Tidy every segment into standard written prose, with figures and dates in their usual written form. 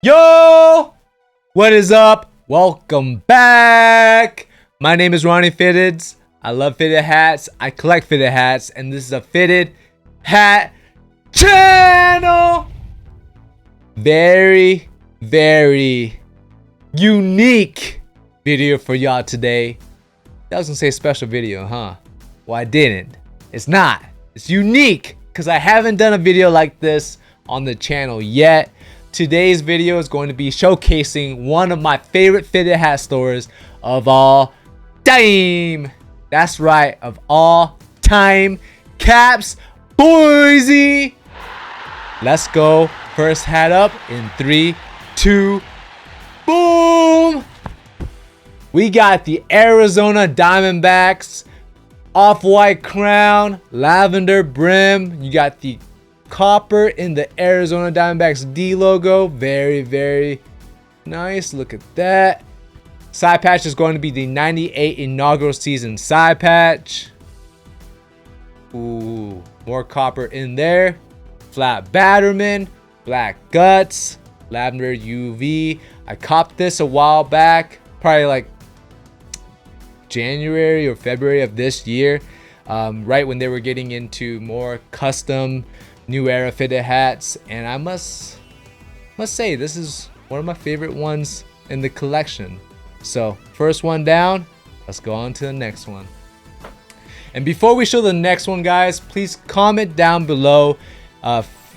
Yo! What is up? Welcome back! My name is Rahnni Fitteds. I love fitted hats. I collect fitted hats, and this is a fitted hat channel! Very unique video for y'all today. I was gonna say special video, huh? Well, I didn't. It's not. It's unique because I haven't done a video like this on the channel yet. Today's video is going to be showcasing one of my favorite fitted hat stores of all time. That's right, of all time. Caps Boise. Let's go. First hat up in 3, 2, boom. We got the Arizona Diamondbacks off-white crown, lavender brim. You got the copper in the Arizona Diamondbacks D logo. Very nice. Look at that. Side patch is going to be the 98 inaugural season side patch. Ooh, more copper in there. Flat Batterman, black guts, lavender UV. I copped this a while back, probably like January or February of this year, right when they were getting into more custom new era fitted hats, and I must say this is one of my favorite ones in the collection. So first one down, let's go on to the next one. And before we show the next one, guys, please comment down below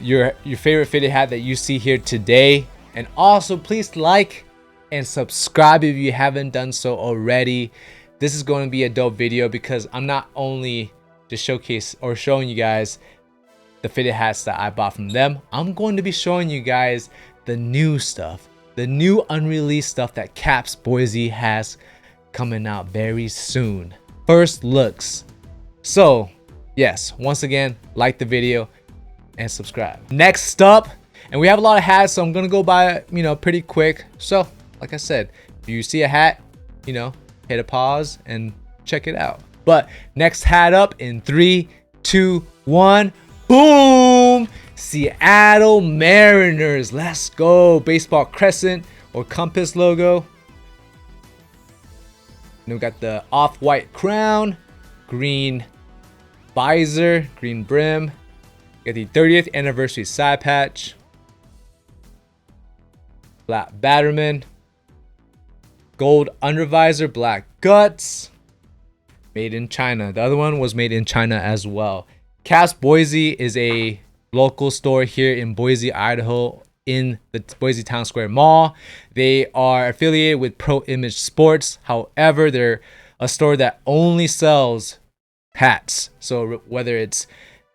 your favorite fitted hat that you see here today, and also please like and subscribe if you haven't done so already. This is going to be a dope video because I'm not only just showing you guys the fitted hats that I bought from them, I'm going to be showing you guys the new stuff, the new unreleased stuff that Caps Boise has coming out very soon. First looks. So yes, once again, like the video and subscribe. Next up, and we have a lot of hats, so I'm gonna go by it, pretty quick. So like I said, if you see a hat, hit a pause and check it out. But next hat up in 3, 2, 1, boom! Seattle Mariners. Let's go. Baseball crescent or compass logo. Then we got the off-white crown, green visor, green brim. We got the 30th anniversary side patch. Black Batterman. Gold undervisor, black guts. Made in China. The other one was made in China as well. Caps Boise is a local store here in Boise, Idaho, in the Boise Town Square Mall. They are affiliated with Pro Image Sports. However, they're a store that only sells hats. So whether it's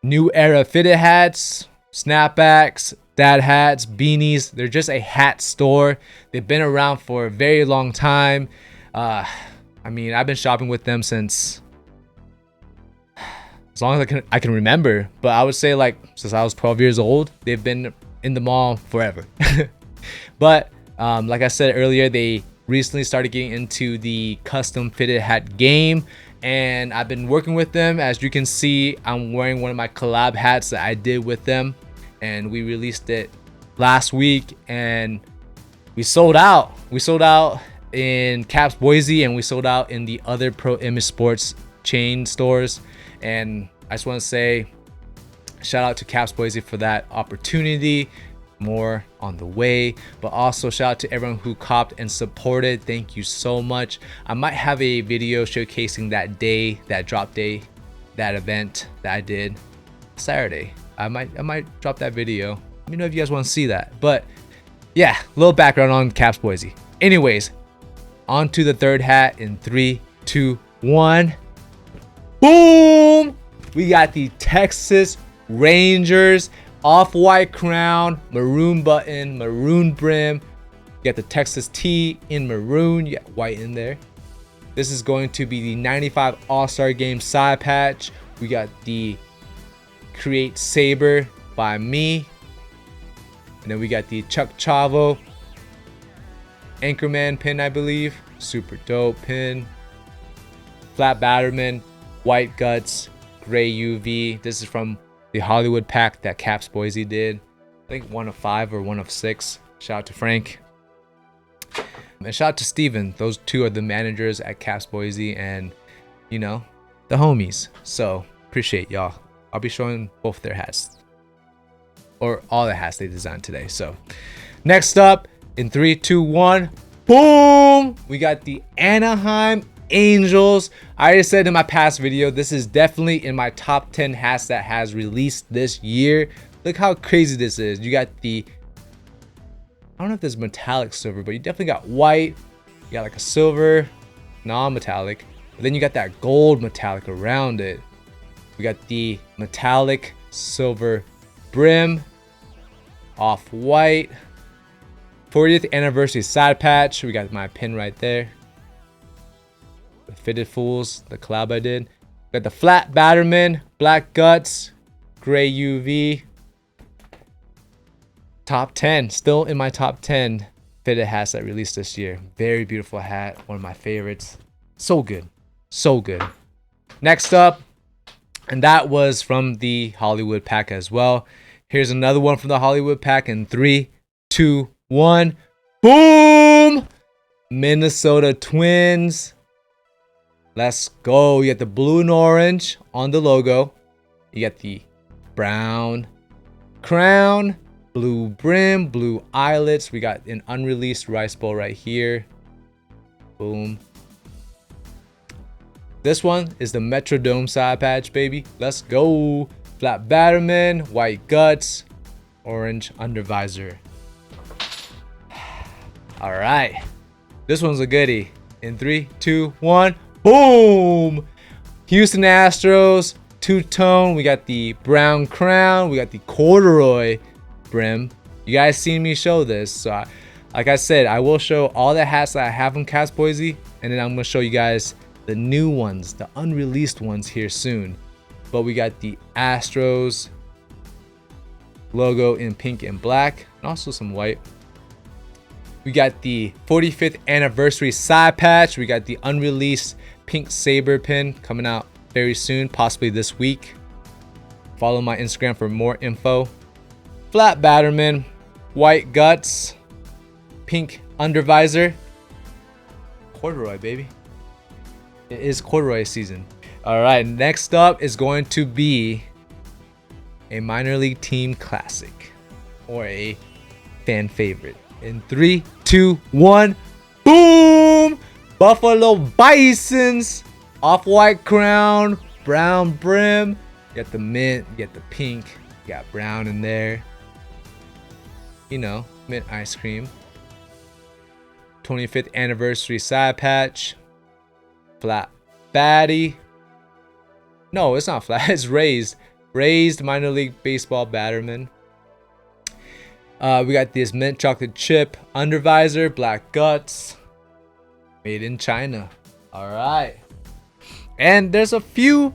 new era fitted hats, snapbacks, dad hats, beanies, they're just a hat store. They've been around for a very long time. I've been shopping with them since as long as I can remember, but I would say like since I was 12 years old. They've been in the mall forever. But like I said earlier, they recently started getting into the custom fitted hat game, and I've been working with them. As you can see, I'm wearing one of my collab hats that I did with them, and we released it last week, and we sold out. We sold out in Caps Boise, and we sold out in the other Pro Image Sports chain stores. And I just want to say shout out to Caps Boise for that opportunity. More on the way, but also shout out to everyone who copped and supported. Thank you so much. I might have a video showcasing that day, that drop day, that event that I did Saturday. I might drop that video. Let me know if you guys want to see that. But yeah, a little background on Caps Boise. Anyways, on to the third hat in 3, 2, 1. Boom! We got the Texas Rangers off-white crown, maroon button, maroon brim. You got the Texas T in maroon. You got white in there. This is going to be the 95 All-Star Game side patch. We got the Create Saber by me. And then we got the Chuck Chavo Anchorman pin, I believe. Super dope pin. Flat Batterman, white guts, gray UV. This is from the Hollywood pack that Caps Boise did. I think 1 of 5 or 1 of 6. Shout out to Frank. And shout out to Steven. Those two are the managers at Caps Boise and, you know, the homies. So appreciate y'all. I'll be showing both their hats. Or all the hats they designed today. So next up, in 3, 2, 1, boom! We got the Anaheim Angels. I already said in my past video, this is definitely in my top 10 hats that has released this year. Look how crazy this is. You got the, I don't know if there's metallic silver, but you definitely got white. You got like a silver, non-metallic. But then you got that gold metallic around it. We got the metallic silver brim, off-white. 40th anniversary side patch. We got my pin right there. The Fitted Fools, the collab I did. Got the flat Batterman, black guts, gray UV. Top 10, still in my top 10 fitted hats that released this year. Very beautiful hat, one of my favorites. So good, so good. Next up, and that was from the Hollywood pack as well. Here's another one from the Hollywood pack in 3, 2, 1. Boom! Minnesota Twins. Let's go. You got the blue and orange on the logo. You got the brown crown, blue brim, blue eyelets. We got an unreleased rice bowl right here. Boom. This one is the Metrodome side patch, baby. Let's go. Flat Batterman, white guts, orange undervisor. All right. This one's a goodie. In 3, 2, 1. Boom! Houston Astros, two-tone. We got the brown crown. We got the corduroy brim. You guys seen me show this. So, like I said, I will show all the hats that I have from Caps Boise. And then I'm going to show you guys the new ones, the unreleased ones here soon. But we got the Astros logo in pink and black. And also some white. We got the 45th anniversary side patch. We got the unreleased pink saber pin coming out very soon, possibly this week. Follow my Instagram for more info. Flat Batterman, white guts, pink undervisor. Corduroy, baby. It is corduroy season. All right, next up is going to be a minor league team classic or a fan favorite. In 3, 2, 1, boom! Buffalo Bisons, off-white crown, brown brim. You got the mint, you got the pink, you got brown in there. You know, mint ice cream. 25th anniversary side patch. Flat batty. No, it's not flat, it's raised. Raised minor league baseball batterman. We got this mint chocolate chip undervisor, black guts, made in China. All right. And there's a few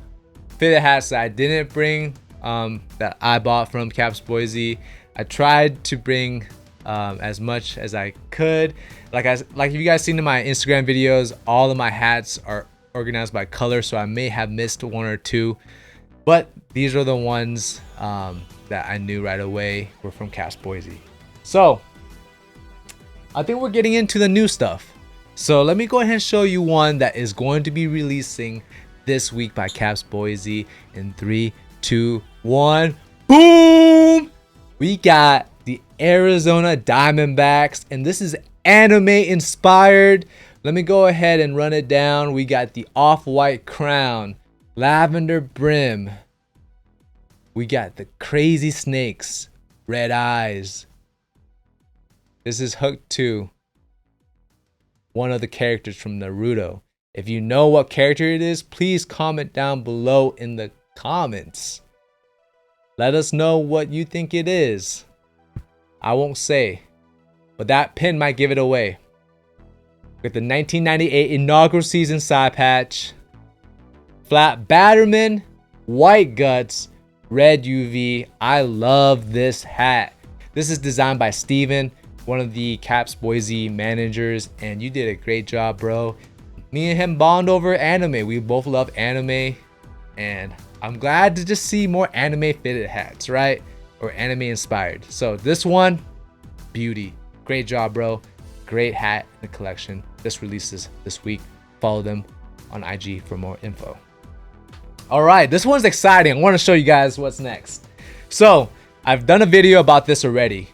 fitted hats that I didn't bring that I bought from Caps Boise. I tried to bring as much as I could. Like if you guys seen in my Instagram videos, all of my hats are organized by color, so I may have missed one or two. But these are the ones that I knew right away were from Caps Boise. So I think we're getting into the new stuff. So let me go ahead and show you one that is going to be releasing this week by Caps Boise in 3, 2, 1. Boom! We got the Arizona Diamondbacks, and this is anime inspired. Let me go ahead and run it down. We got the off-white crown, lavender brim. We got the crazy snakes, red eyes. This is Hook 2, one of the characters from Naruto. If you know what character it is, please comment down below in the comments. Let us know what you think it is. I won't say, but that pin might give it away. With the 1998 inaugural season side patch, flat Batterman, white guts, red UV. I love this hat. This is designed by Steven, one of the Caps Boise managers, and you did a great job, bro. Me and him bond over anime. We both love anime, and I'm glad to just see more anime fitted hats, right? Or anime inspired. So this one, beauty. Great job, bro. Great hat in the collection. This releases this week. Follow them on IG for more info. All right, this one's exciting. I want to show you guys what's next. So I've done a video about this already.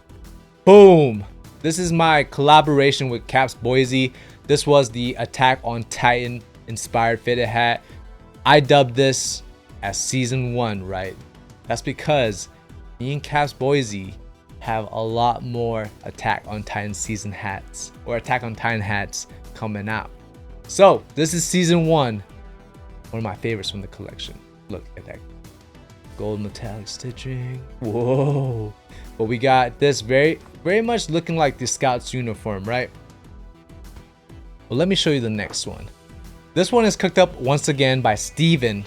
Boom. This is my collaboration with Caps Boise. This was the Attack on Titan inspired fitted hat. I dubbed this as season 1, right? That's because me and Caps Boise have a lot more Attack on Titan season hats or Attack on Titan hats coming out. So this is season 1, one of my favorites from the collection. Look at that gold metallic stitching. Whoa. But we got this very much looking like the Scout's uniform, right? Well, let me show you the next one. This one is cooked up once again by Steven,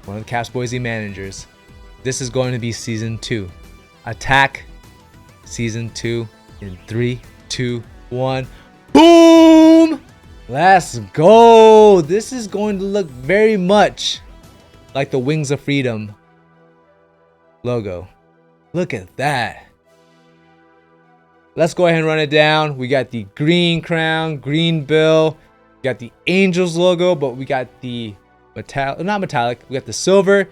one of the Caps Boise managers. This is going to be season 2. Attack season 2 in 3, 2, 1. Boom! Let's go. This is going to look very much like the Wings of Freedom logo. Look at that. Let's go ahead and run it down. We got the green crown, green bill. We got the Angels logo, but we got the not metallic. We got the silver,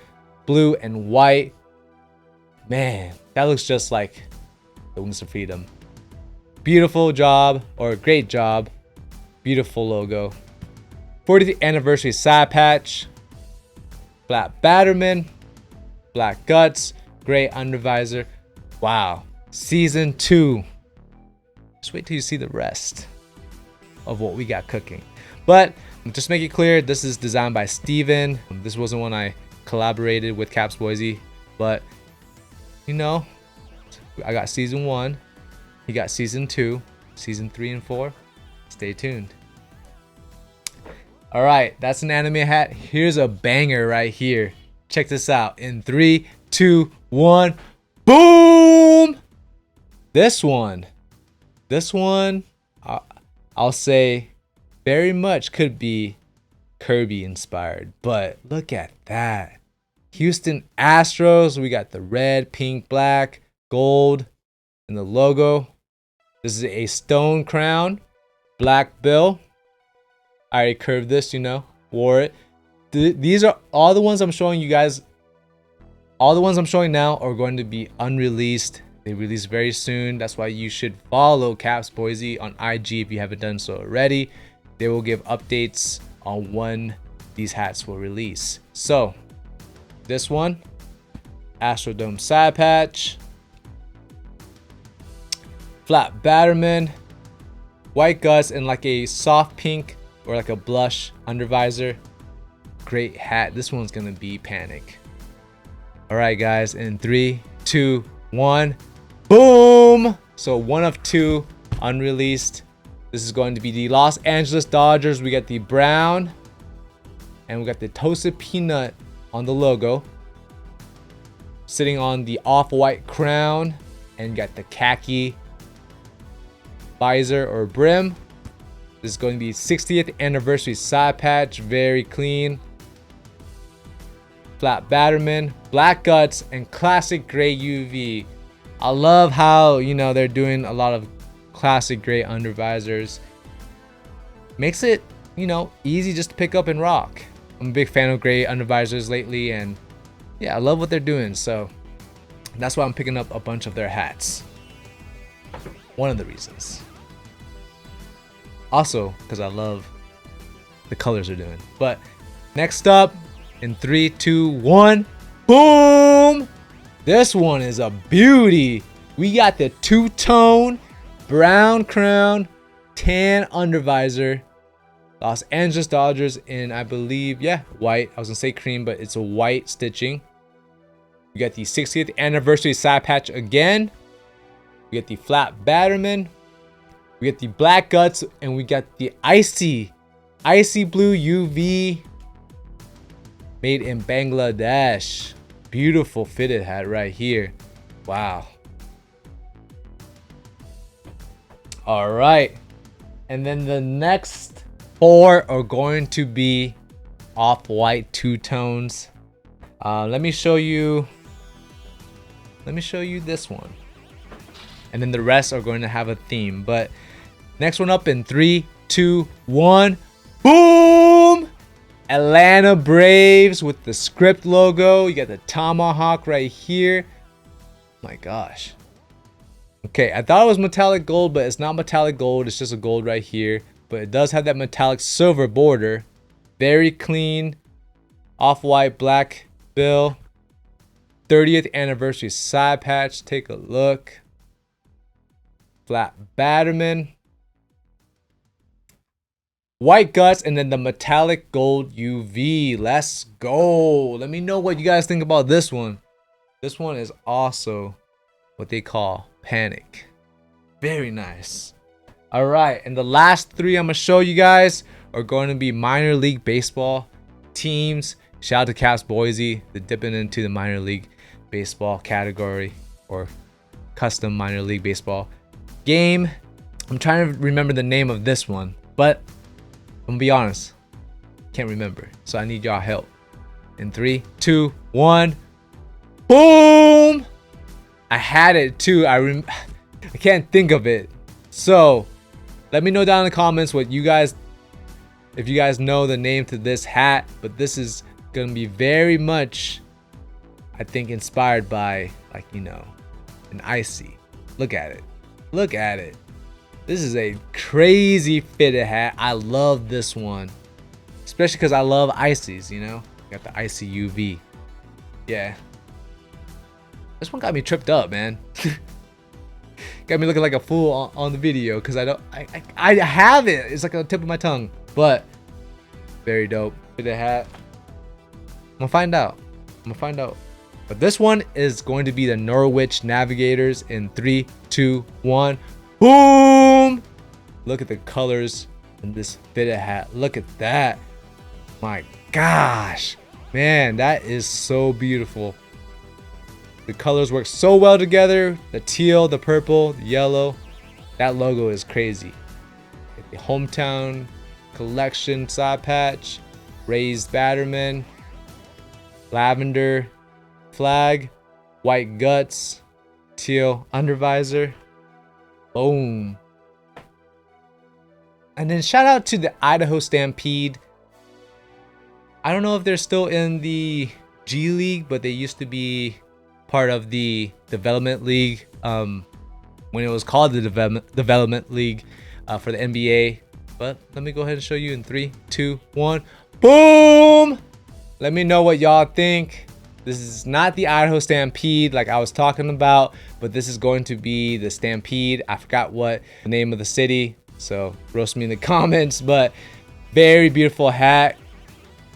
blue, and white. Man, that looks just like the Wings of Freedom. Beautiful job, or great job. Beautiful logo. 40th anniversary side patch. Black Batterman. Black guts. Gray undervisor. Wow. Season 2. Just wait till you see the rest of what we got cooking. But just make it clear, this is designed by Steven. This wasn't one I collaborated with Caps Boise, but you know, I got season 1, he got season 2, season 3 and 4. Stay tuned. All right, that's an anime hat. Here's a banger right here. Check this out. In 3, 2, 1, boom! This one, I'll say very much could be Kirby inspired, but look at that. Houston Astros, we got the red, pink, black, gold, and the logo. This is a stone crown, black bill. I already curved this, you know, wore it. These are all the ones I'm showing you guys. All the ones I'm showing now are going to be unreleased. They release very soon. That's why you should follow Caps Boise on IG if you haven't done so already. They will give updates on when these hats will release. So this one, Astrodome side patch, flat Batterman, white guts, and like a soft pink or like a blush undervisor. Great hat. This one's gonna be panic. All right, guys, in 3, 2, 1, boom! So 1 of 2 unreleased. This is going to be the Los Angeles Dodgers. We got the brown and we got the toasted peanut on the logo, sitting on the off-white crown, and got the khaki visor or brim. This is going to be 60th anniversary side patch, very clean. Flat Batterman, black guts, and classic gray UV. I love how, you know, they're doing a lot of classic gray undervisors. Makes it, you know, easy just to pick up and rock. I'm a big fan of gray undervisors lately, and yeah, I love what they're doing. So that's why I'm picking up a bunch of their hats. One of the reasons. Also, because I love the colors they're doing. But next up, in 3, 2, 1, boom! This one is a beauty. We got the two-tone brown crown, tan undervisor, Los Angeles Dodgers in, I believe, yeah, white. I was gonna say cream, but it's a white stitching. We got the 60th anniversary side patch again. We got the flat Batterman. We got the black guts, and we got the icy blue UV made in Bangladesh. Beautiful fitted hat right here. Wow. All right, and then the next 4 are going to be off-white two-tones. Let me show you this one. and then the rest are going to have a theme. But next one up in 3, 2, 1, boom! Atlanta Braves with the script logo. You got the tomahawk right here. My gosh. Okay, I thought it was metallic gold, but it's not metallic gold. It's just a gold right here. But it does have that metallic silver border. Very clean. Off-white, black bill. 30th anniversary side patch. Take a look. Flat Batterman. White guts, and then the metallic gold UV. Let's go. Let me know what you guys think about this one. This one is also what they call panic. Very nice. All right, and the last 3 I'm gonna show you guys are going to be minor league baseball teams. Shout out to Caps Boise. They're dipping into the minor league baseball category, or custom minor league baseball game. I'm trying to remember the name of this one, but I'm gonna be honest, can't remember. So I need y'all help. In 3, 2, 1, boom! I had it too. I can't think of it. So let me know down in the comments what you guys, if you guys know the name to this hat. But this is gonna be very much, I think, inspired by, like, you know, an icy. Look at it. Look at it. This is a crazy fitted hat. I love this one, especially because I love ices, you know. Got the icy UV. Yeah. This one got me tripped up, man. Got me looking like a fool on the video because I have it. It's like on the tip of my tongue. But very dope. Fitted hat. I'm gonna find out. But this one is going to be the Norwich Navigators in 3, 2, 1. Boom! Look at the colors in this fitted hat. Look at that. My gosh. Man, that is so beautiful. The colors work so well together. The teal, the purple, the yellow. That logo is crazy. The hometown collection side patch. Raised Batterman. Lavender flag. White guts. Teal undervisor. Boom. And then shout out to the Idaho Stampede. I don't know if they're still in the G League, but they used to be part of the Development League when it was called the Development League for the NBA. But let me go ahead and show you in 3, 2, 1. Boom! Let me know what y'all think. This is not the Idaho Stampede like I was talking about, but this is going to be the Stampede. I forgot what the name of the city, so roast me in the comments. But very beautiful hat.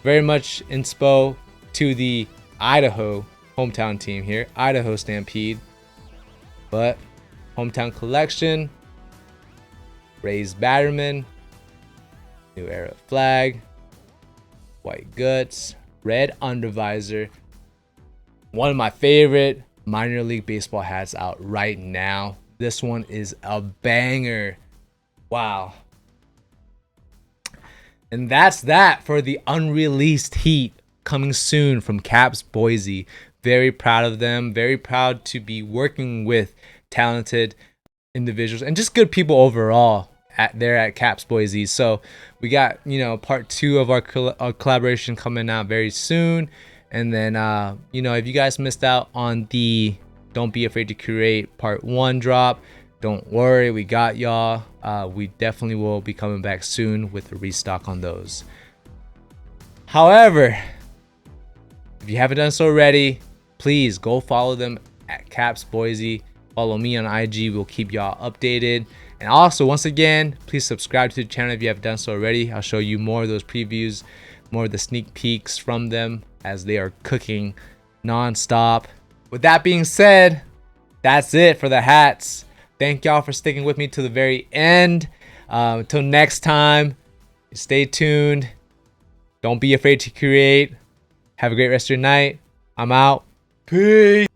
Very much inspo to the Idaho hometown team here. Idaho Stampede. But hometown collection. Raised Batterman. New era flag. White guts. Red undervisor. One of my favorite minor league baseball hats out right now. This one is a banger. Wow. And that's that for the Unreleased Heat, coming soon from Caps Boise. Very proud of them. Very proud to be working with talented individuals and just good people overall there at Caps Boise. So we got, you know, part 2 of our collaboration coming out very soon. And then, you know, if you guys missed out on the Don't Be Afraid to Create part 1 drop, don't worry, we got y'all. We definitely will be coming back soon with a restock on those. However, if you haven't done so already, please go follow them at Caps Boise. Follow me on IG. We'll keep y'all updated. And also, once again, please subscribe to the channel if you haven't done so already. I'll show you more of those previews, more of the sneak peeks from them as they are cooking non-stop. With that being said, that's it for the hats. Thank y'all for sticking with me to the very end. Until next time, stay tuned. Don't be afraid to create. Have a great rest of your night. I'm out. Peace.